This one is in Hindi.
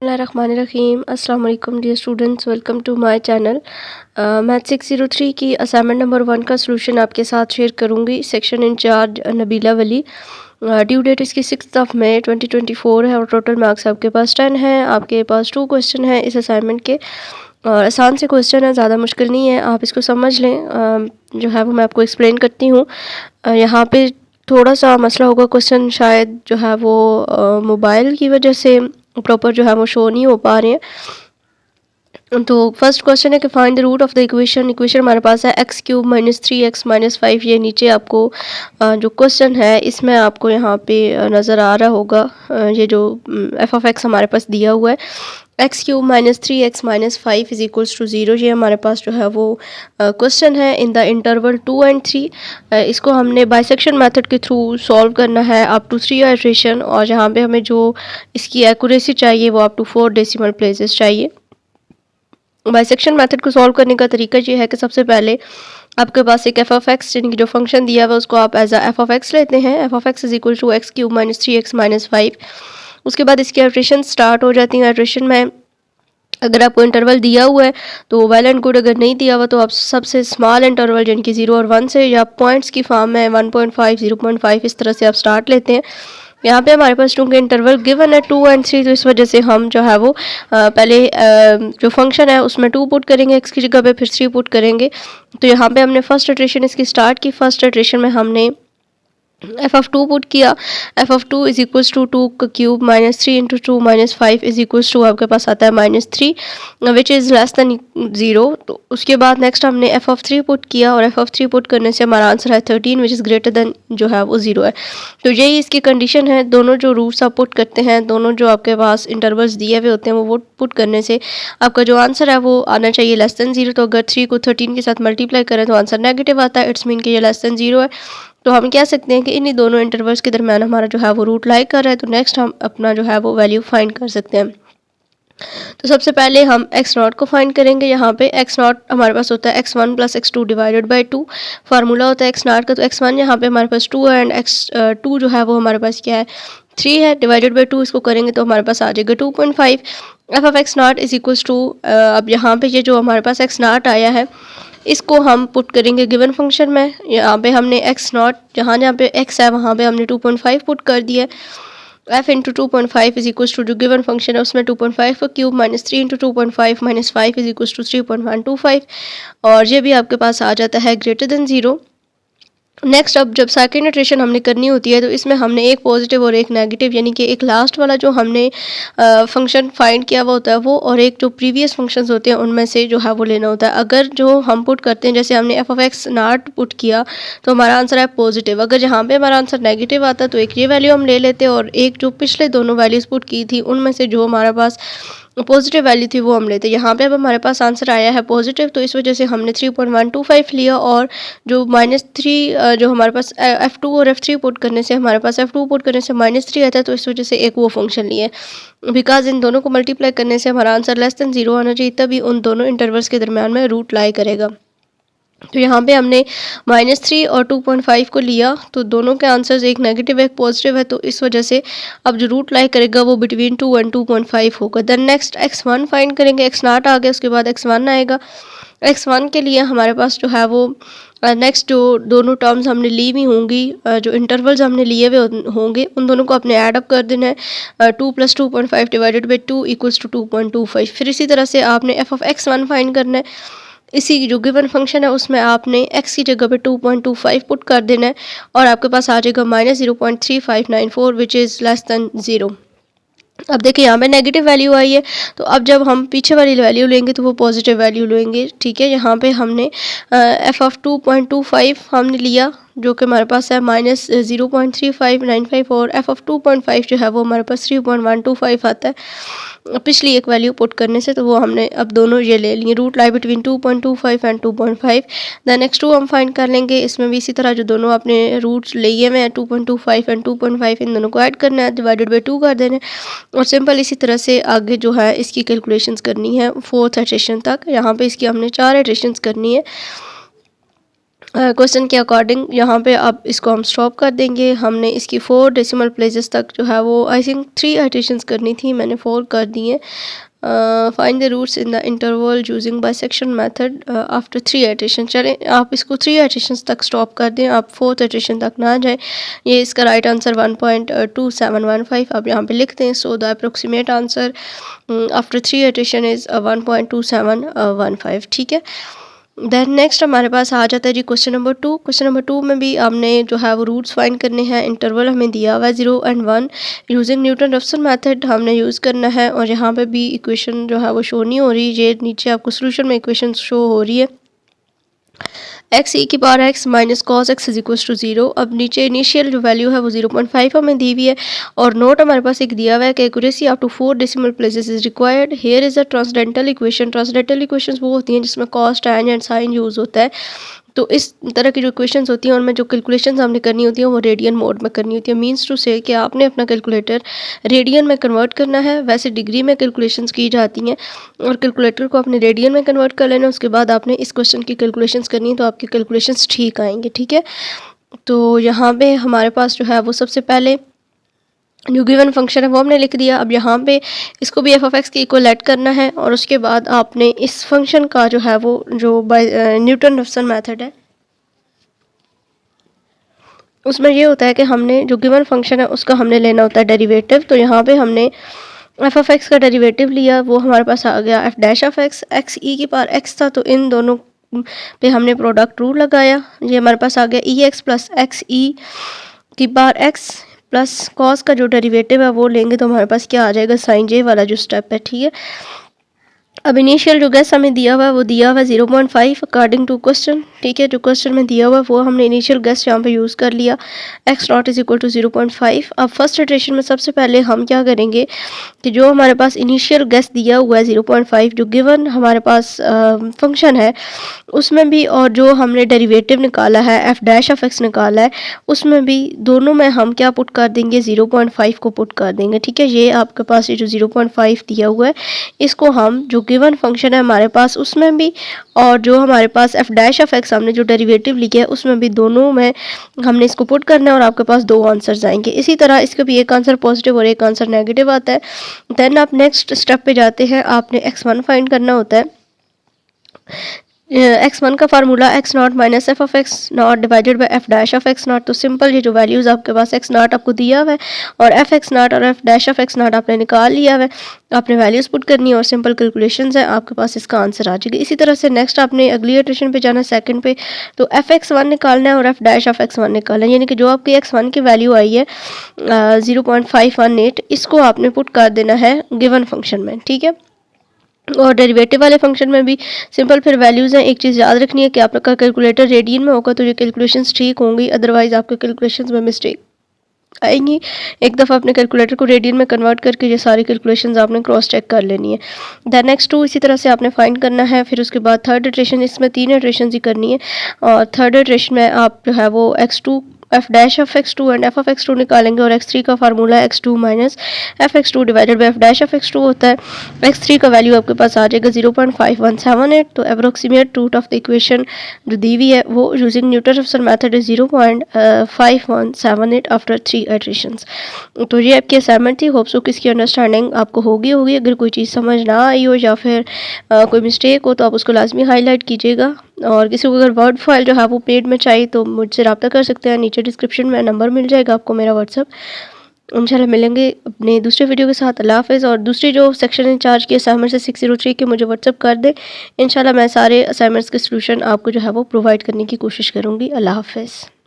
बिस्मिल्लाहिर्रहमानिर्रहीम। अस्सलाम वालेकुम dear students, welcome to my channel. Math 603 की असाइनमेंट नंबर 1 का सलूशन आपके साथ शेयर करूंगी। सेक्शन इंचार्ज नबीला वली। ड्यू डेट इसकी 6 मई 2024 है और टोटल मार्क्स आपके पास 10 हैं। आपके पास 2 क्वेश्चन हैं इस असाइनमेंट के और आसान से क्वेश्चन है, ज़्यादा मुश्किल नहीं है, आप इसको समझ लें। जो है वो मैं आपको एक्सप्लेन करती हूँ। यहाँ पे थोड़ा सा मसला होगा, क्वेश्चन शायद जो है वो मोबाइल की वजह से प्रॉपर जो है वो शो नहीं हो पा रहे हैं। तो फर्स्ट क्वेश्चन है कि find the root of the equation. Equation हमारे पास है x³ - 3x - 5। ये नीचे आपको जो क्वेश्चन है इसमें आपको यहाँ पे नज़र आ रहा होगा। ये जो f(x) हमारे पास दिया हुआ है, x³ - 3x - 5 = 0। ये हमारे पास जो है वो क्वेश्चन है इन द इंटरवल 2 and 3। इसको हमने बाइसेक्शन मेथड के थ्रू सॉल्व करना है अप टू 3 आइट्रेशन, और यहाँ पे हमें जो इसकी एक्यूरेसी चाहिए वो अप टू 4 डेसिमल प्लेसेस चाहिए। बाइसेक्शन मेथड को सॉल्व करने का तरीका ये है कि सबसे पहले आपके पास एक f(x) यानी कि जो फंक्शन दिया हुआ है उसको आप एज अ f(x) लेते हैं। f(x) = x³ - 3x - 5। उसके बाद इसकी आइट्रेशन स्टार्ट हो जाती है। आइट्रेशन में अगर आपको इंटरवल दिया हुआ है तो वेल एंड गुड, अगर नहीं दिया हुआ तो आप सबसे स्मॉल इंटरवल यानी कि 0 और 1 से, या पॉइंट्स की फॉर्म में 1.5 0.5 इस तरह से आप स्टार्ट लेते हैं। यहाँ पे हमारे पास चूँकि इंटरवल गिवन है 2 and 3, तो इस वजह से हम जो है वो पहले जो फंक्शन है उसमें 2 पुट करेंगे x की जगह पे, फिर 3 पुट करेंगे। तो यहाँ पे हमने फर्स्ट इटरेशन इसकी स्टार्ट की। फर्स्ट इटरेशन में हमने f(2) पुट किया। f(2) = 2 का क्यूब - 3 × 2 - 5 = आपके पास आता है -3 विच इज़ लेस दैन 0। तो उसके बाद नेक्स्ट हमने f(3) पुट किया और f(3) पुट करने से हमारा आंसर है 13 विच इज़ ग्रेटर दैन जो है वो 0 है। तो यही इसकी कंडीशन है। दोनों जो रूट्स आप पुट करते हैं, दोनों जो आपके पास इंटरवल्स दिए हुए होते हैं वो पुट करने से आपका जो आंसर है वो आना चाहिए लेस दैन 0। तो अगर 3 को 13 के साथ मल्टीप्लाई करें तो आंसर नेगेटिव आता है। इट्स मीन कि ये लेस दैन 0 है। तो हम कह सकते हैं कि इन्हीं दोनों इंटरवल्स के दरम्यान हमारा जो है वो रूट लाई कर रहा है। तो नेक्स्ट हम अपना जो है वो वैल्यू फाइंड कर सकते हैं। तो सबसे पहले हम x0 को फाइंड करेंगे। यहाँ पे x0 हमारे पास होता है x1 + x2 / 2। फार्मूला होता है x0 का। तो x1 यहाँ पे हमारे पास 2 है एंड x2 जो है वो हमारे पास क्या है, 3 है। डिवाइडेड बाई 2 इसको करेंगे तो हमारे पास आ जाएगा 2.5। f(x0) = अब यहाँ पे ये जो हमारे पास x0 आया है इसको हम पुट करेंगे गिवन फंक्शन में। यहाँ पे हमने x0 जहाँ पे x है वहाँ पे हमने 2.5 पुट कर दिया। f × 2.5 = जो गिवन फंक्शन है उसमें 2.5 का क्यूब - 3 × 2.5 - 5 = 3.125, और ये भी आपके पास आ जाता है ग्रेटर दैन 0। नेक्स्ट अब जब सेकेंड इटरेशन हमने करनी होती है तो इसमें हमने एक पॉजिटिव और एक नेगेटिव, यानी कि एक लास्ट वाला जो हमने फंक्शन फाइंड किया हुआ होता है वो, और एक जो प्रीवियस फंक्शंस होते हैं उनमें से जो है वो लेना होता है। अगर जो हम पुट करते हैं, जैसे हमने f(x0) पुट किया तो हमारा आंसर है पॉजिटिव। अगर यहाँ पे हमारा आंसर नेगेटिव आता तो एक ये वैल्यू हम ले लेते और एक जो पिछले दोनों वैल्यूज़ पुट की थी उनमें से जो हमारे पास पॉजिटिव वैल्यू थी वो हम लेते। यहाँ पे अब हमारे पास आंसर आया है पॉजिटिव, तो इस वजह से हमने 3.125 लिया, और जो -3 जो हमारे पास f2 और f3 पुट करने से हमारे पास f2 पुट करने से -3 आता है, तो इस वजह से एक वो फंक्शन लिए। बिकॉज इन दोनों को मल्टीप्लाई करने से हमारा आंसर लेस दैन 0 आना चाहिए, तभी उन दोनों इंटरवल्स के दरम्यान में रूट लाई करेगा। तो यहाँ पे हमने -3 और 2.5 को लिया, तो दोनों के आंसर्स एक नेगेटिव एक पॉजिटिव है, तो इस वजह से अब जो रूट लाई करेगा वो बिटवीन 2 and 2.5 होगा। देन नेक्स्ट x1 फाइंड करेंगे। x0 आ गया, उसके बाद x1 आएगा। x1 के लिए हमारे पास जो है वो नेक्स्ट जो दोनों टर्म्स हमने ली हुई होंगी, जो इंटरवल्स हमने लिए हुए होंगे उन दोनों को अपने ऐड अप कर देना है। 2 + 2.5 / 2 = 2.25। फिर इसी तरह से आपने f(x1) फाइंड करना है। इसी जो गिवन फंक्शन है उसमें आपने x की जगह पे 2.25 पुट कर देना है, और आपके पास आ जाएगा -0.3594 विच इज़ लेस दैन 0। अब देखिए यहाँ पे नेगेटिव वैल्यू आई है, तो अब जब हम पीछे वाली वैल्यू लेंगे तो वो पॉजिटिव वैल्यू लेंगे। ठीक है, यहाँ पे हमने f(2.25) हमने लिया जो कि हमारे पास है -0.3595, और f(2.5) जो है वो हमारे पास 3.125 आता है पिछली एक वैल्यू पुट करने से। तो वो हमने अब दोनों ये ले लिए, root lie between 2.25 and 2.5। Then x2 हम फाइंड कर लेंगे। इसमें भी इसी तरह जो दोनों आपने रूट्स लिए हुए हैं 2.25 एंड 2.5, इन दोनों को ऐड करना है, डिवाइडेड बाई 2 कर देना है, और सिंपल इसी तरह से आगे जो है इसकी कैलकुलेशंस करनी है 4th इटरेशन तक। यहाँ पे इसकी हमने 4 इटरेशंस करनी है। क्वेश्चन के अकॉर्डिंग यहाँ पे अब इसको हम स्टॉप कर देंगे। हमने इसकी 4 डेसिमल प्लेसेस तक जो है वो आई थिंक 3 आइट्रेशंस करनी थी, मैंने 4 कर दी हैं। Find the roots in the interval using bisection method after 3 iteration. चलें आप इसको 3 आइट्रेशंस तक स्टॉप कर दें, आप 4th आइट्रेशन तक ना जाएं। ये इसका राइट आंसर 1.2715 आप यहाँ पे लिखते हैं। So the approximate answer after 3 iteration is 1.2715। ठीक है। देन नेक्स्ट हमारे पास आ जाता है जी क्वेश्चन नंबर 2। क्वेश्चन नंबर 2 में भी हमने जो है वो रूट्स फाइंड करने हैं। इंटरवल हमें दिया हुआ है 0 and 1। Using Newton Raphson method हमने यूज़ करना है। और यहाँ पे भी इक्वेशन जो है वो शो नहीं हो रही, ये नीचे आपको सोल्यूशन में इक्वेशन शो हो रही है। एक्स ई की power x minus cos x is equal to 0। अब नीचे इनिशियल जो वैल्यू है वो 0.5 हमें दी हुई है। और नोट हमारे पास एक दिया हुआ है कि accuracy up to 4 decimal places is required. Here is a transcendental equation. Transcendental equations वो होती हैं जिसमें cos tan and sine use होता है। तो इस तरह की जो इक्वेशंस होती हैं उनमें जो कैलकुलेशंस हमने करनी होती हैं वो रेडियन मोड में करनी होती है। मींस टू से कि आपने अपना कैलकुलेटर रेडियन में कन्वर्ट करना है। वैसे डिग्री में कैलकुलेशंस की जाती हैं और कैलकुलेटर को आपने रेडियन में कन्वर्ट कर लेना। उसके बाद आपने इस क्वेश्चन की कैलकुलेशंस करनी है तो आपकी कैलकुलेशंस ठीक आएंगे। ठीक है। तो यहाँ पे हमारे पास जो है वो सबसे पहले जो गिवन फंक्शन है वो हमने लिख दिया। अब यहाँ पे इसको भी एफ ऑफ एक्स के इक्वल ऐड करना है और उसके बाद आपने इस फंक्शन का जो है वो जो बाय न्यूटन रफसन मेथड है उसमें ये होता है कि हमने जो गिवन फंक्शन है उसका हमने लेना होता है डेरिवेटिव। तो यहाँ पे हमने एफ ऑफ एक्स का डेरिवेटिव लिया, वो हमारे पास आ गया F dash of X. X ई की पावर एक्स था तो इन दोनों पे हमने प्रोडक्ट रूल लगाया। ये हमारे पास आ गया ई एक्स प्लस एक्स ई की पावर एक्स प्लस कॉस का जो डेरिवेटिव है वो लेंगे तो हमारे पास क्या आ जाएगा, साइन जे वाला जो स्टेप है। ठीक है। अब इनिशियल जो गैस हमें दिया हुआ है वो दिया हुआ है 0.5 अकॉर्डिंग टू क्वेश्चन। ठीक है। जो क्वेश्चन में दिया हुआ है वो हमने इनिशियल गैस यहाँ पे यूज़ कर लिया। X not is equal to 0.5। अब फर्स्ट इटरेशन में सबसे पहले हम क्या करेंगे कि जो हमारे पास इनिशियल गैस दिया हुआ है 0.5 जो गिवन हमारे पास फंक्शन है उसमें भी और जो हमने डेरिवेटिव निकाला है एफ डैश ऑफ एक्स निकाला है उसमें भी दोनों में हम क्या पुट कर देंगे, 0.5 को पुट कर देंगे। ठीक है। ये आपके पास ये जो 0.5 दिया हुआ है इसको हम जो गिवन फंक्शन है हमारे पास उसमें भी और जो हमारे पास एफ डैश ऑफ एक्स हमने जो डेरिवेटिव लिखा है उसमें भी दोनों में हमने इसको पुट करना है और आपके पास 2 आंसर्स आएंगे। इसी तरह इसका भी एक आंसर पॉजिटिव और एक आंसर नेगेटिव आता है। देन आप नेक्स्ट स्टेप पे जाते हैं, आपने x1 फाइंड करना होता है। x1 का formula x not minus F of x not divided by F dash of x not. तो सिंपल ये जो वैल्यूज़ आपके पास x नॉट आपको दिया हुआ है और एफ एक्स नॉट और F dash of x not आपने निकाल लिया हुआ है। आपने वैल्यूज़ पुट करनी है और सिंपल कैलकुलेशंस है, आपके पास इसका आंसर आ जाएगा। इसी तरह से नेक्स्ट आपने अगली इटरेशन पे जाना है सेकंड पे, तो एफ एक्स वन निकालना है और F dash of x one निकालना है। यानी कि जो आपकी x1 की वैल्यू आई है 0.518 इसको आपने पुट कर देना है गिवन फंक्शन में। ठीक है। और डेरिवेटिव वाले फंक्शन में भी सिंपल फिर वैल्यूज़ हैं। एक चीज़ याद रखनी है कि आपका कैलकुलेटर रेडियन में होगा तो ये कैलकुलेशंस ठीक होंगी, अदरवाइज़ आपके कैलकुलेशंस में मिस्टेक आएंगी। एक दफ़ा अपने कैलकुलेटर को रेडियन में कन्वर्ट करके ये सारी कैलकुलेशंस आपने क्रॉस चेक कर लेनी है। दैन नेक्स्ट 2 इसी तरह से आपने फाइंड करना है। फिर उसके बाद थर्ड इटरेशन, इसमें 3 इटरेशन ही करनी है और थर्ड इटरेशन में आप जो है वो x2 F dash of x2 and F of x2 निकालेंगे और x3 का formula x2 minus F x2 divided by F dash of x2 होता है। x3 का वैल्यू आपके पास आ जाएगा 0.5178। तो approximate root of the equation जो दी हुई है वो using Newton Raphson method is 0.5178 after 3 iterations. तो ये आपकी असाइनमेंट थी। होप सो कि इसकी अंडरस्टैंडिंग आपको होगी। अगर कोई चीज़ समझ ना आई हो या फिर कोई मिस्टेक हो तो आप उसको लाजमी हाईलाइट कीजिएगा। और किसी को अगर वर्ड फाइल जो है वो पेड में चाहिए तो मुझसे रब्ता कर सकते हैं। नीचे डिस्क्रिप्शन में नंबर मिल जाएगा आपको मेरा व्हाट्सअप। इंशाल्लाह मिलेंगे अपने दूसरे वीडियो के साथ। अल्लाह हाफ़िज़। और दूसरी जो सेक्शन इंचार्ज की असाइनमेंट से 603 के मुझे व्हाट्सअप कर दें। इंशाल्लाह मैं सारे असाइनमेंट्स के सलूशन आपको जो है वो प्रोवाइड करने की कोशिश करूँगी। अल्लाह हाफ़िज़।